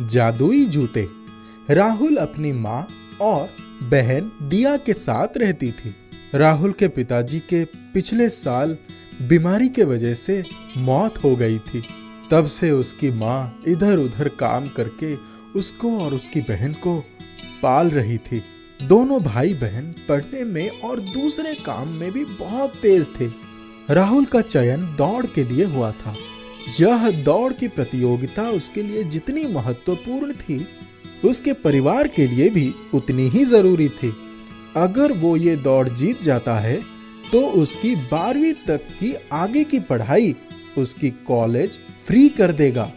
जादुई जूते। राहुल अपनी माँ और बहन दिया के साथ रहती थी। राहुल के पिताजी के पिछले साल बीमारी के वजह से मौत हो गई थी। तब से उसकी माँ इधर उधर काम करके उसको और उसकी बहन को पाल रही थी। दोनों भाई बहन पढ़ने में और दूसरे काम में भी बहुत तेज थे। राहुल का चयन दौड़ के लिए हुआ था। यह दौड़ की प्रतियोगिता उसके लिए जितनी महत्वपूर्ण थी, उसके परिवार के लिए भी उतनी ही जरूरी थी। अगर वो ये दौड़ जीत जाता है तो उसकी 12वीं तक की आगे की पढ़ाई, उसकी कॉलेज फ्री कर देगा।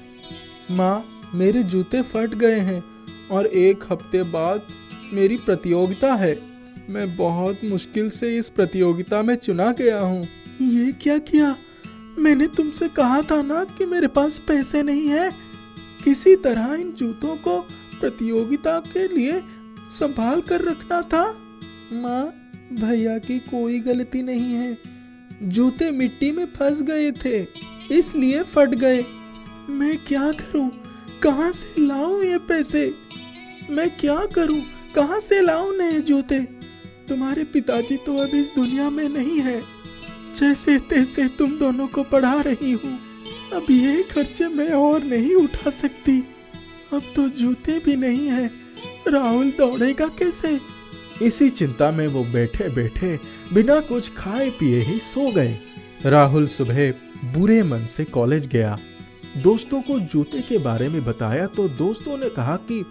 माँ, मेरे जूते फट गए हैं और 1 हफ्ते बाद मेरी प्रतियोगिता है। मैं बहुत मुश्किल से इस प्रतियोगिता में चुना गया हूँ। ये क्या किया? मैंने तुमसे कहा था ना कि मेरे पास पैसे नहीं है। किसी तरह इन जूतों को प्रतियोगिता के लिए संभाल कर रखना था। माँ, भैया की कोई गलती नहीं है। जूते मिट्टी में फंस गए थे, इसलिए फट गए। मैं क्या करूं? कहां से लाऊं ये पैसे? मैं क्या करूं? कहां से लाऊं नए जूते? तुम्हारे पिताजी तो अब इस दुनिया में नहीं है। जैसे तैसे तुम दोनों को पढ़ा रही हूँ। अब ये खर्चे मैं और नहीं उठा सकती। अब तो जूते भी नहीं है। राहुल दौड़ेगा कैसे? इसी चिंता में वो बैठे बैठे बिना कुछ खाए पिए ही सो गए। राहुल सुबह बुरे मन से कॉलेज गया। दोस्तों को जूते के बारे में बताया तो दोस्तों ने कहा कि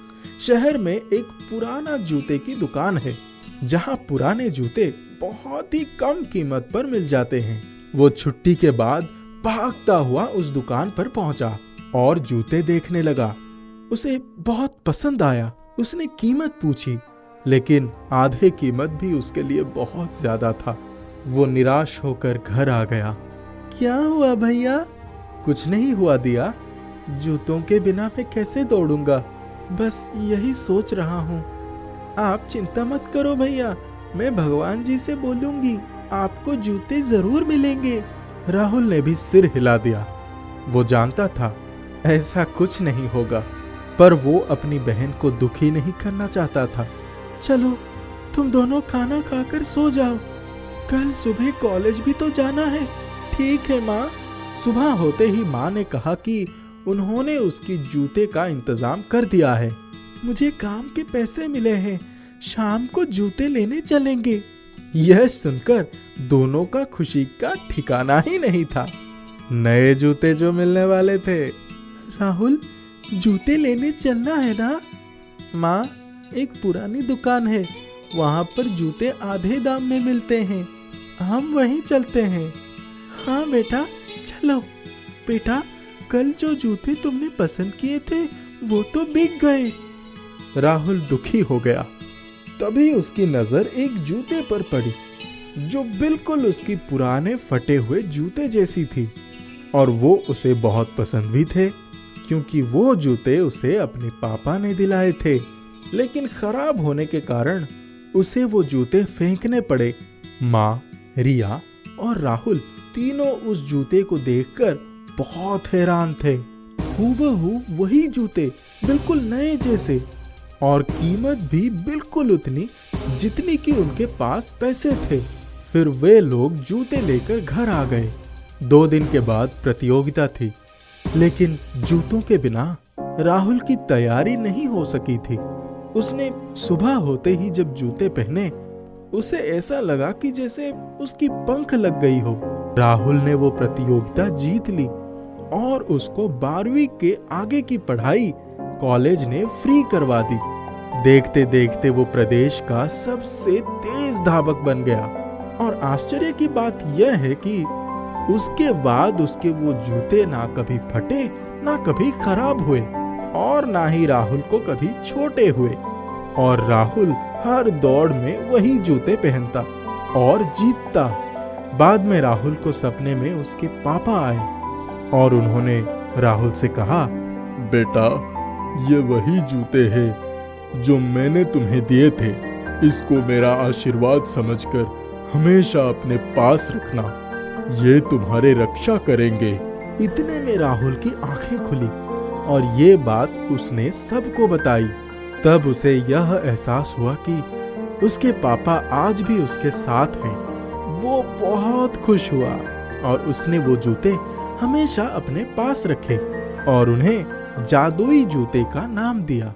शहर में एक पुराना जूते की दुकान है, जहां पुराने जूते बहुत ही कम कीमत पर मिल जाते हैं। वो छुट्टी के बाद भागता हुआ उस दुकान पर पहुंचा और जूते देखने लगा। उसे बहुत पसंद आया। उसने कीमत पूछी, लेकिन आधे कीमत भी उसके लिए बहुत ज्यादा था। वो निराश होकर घर आ गया। क्या हुआ भैया? कुछ नहीं हुआ दिया। जूतों के बिना मैं कैसे दौड़ूंगा? बस यही सोच रहा हूँ। आप चिंता मत करो भैया, मैं भगवान जी से बोलूंगी, आपको जूते जरूर मिलेंगे। राहुल ने भी सिर हिला दिया। वो जानता था ऐसा कुछ नहीं होगा, पर वो अपनी बहन को दुखी नहीं करना चाहता था। चलो, तुम दोनों खाना खाकर सो जाओ। कल सुबह कॉलेज भी तो जाना है। ठीक है माँ। सुबह होते ही माँ ने कहा कि उन्होंने उसकी जूते का इंतजाम कर दिया है। मुझे काम के पैसे मिले हैं, शाम को जूते लेने चलेंगे। यह सुनकर दोनों का खुशी का ठिकाना ही नहीं था। नए जूते जो मिलने वाले थे। राहुल, जूते लेने चलना है ना? माँ, एक पुरानी दुकान है, वहाँ पर जूते आधे दाम में मिलते हैं। हम वहीं चलते हैं। हाँ बेटा, चलो। बेटा, कल जो जूते तुमने पसंद किए थे वो तो बिक गए। राहुल दुखी हो गया। तभी उसकी नजर एक जूते पर पड़ी जो बिल्कुल उसकी पुराने फटे हुए जूते जैसी थी, और वो उसे बहुत पसंद भी थे, क्योंकि वो जूते उसे अपने पापा ने दिलाए थे। लेकिन खराब होने के कारण उसे वो जूते फेंकने पड़े। माँ, रिया और राहुल तीनों उस जूते को देखकर बहुत हैरान थे। हूबहू वही जूते, बिल्कुल नए जैसे, और कीमत भी बिल्कुल उतनी जितनी कि उनके पास पैसे थे। फिर वे लोग जूते लेकर घर आ गए। 2 दिन के बाद प्रतियोगिता थी, लेकिन जूतों के बिना राहुल की तैयारी नहीं हो सकी थी। उसने सुबह होते ही जब जूते पहने, उसे ऐसा लगा कि जैसे उसकी पंख लग गई हो। राहुल ने वो प्रतियोगिता जीत ली और उसको 12वीं के आगे की पढ़ाई कॉलेज ने फ्री करवा दी। देखते देखते वो प्रदेश का सबसे तेज धावक बन गया। और आश्चर्य की बात यह है कि उसके बाद उसके वो जूते ना कभी फटे, ना कभी खराब हुए, और ना ही राहुल को कभी छोटे हुए। और राहुल हर दौड़ में वही जूते पहनता और जीतता। बाद में राहुल को सपने में उसके पापा आए और उन्होंने राहुल से कहा, बेटा, ये वही जूते हैं जो मैंने तुम्हें दिए थे। इसको मेरा आशीर्वाद समझकर हमेशा अपने पास रखना, ये तुम्हारे रक्षा करेंगे। इतने में राहुल की आंखें खुली और ये बात उसने सबको बताई। तब उसे यह एहसास हुआ कि उसके पापा आज भी उसके साथ हैं। वो बहुत खुश हुआ और उसने वो जूते हमेशा अपने पास रखे और उन्हें जादुई जूते का नाम दिया।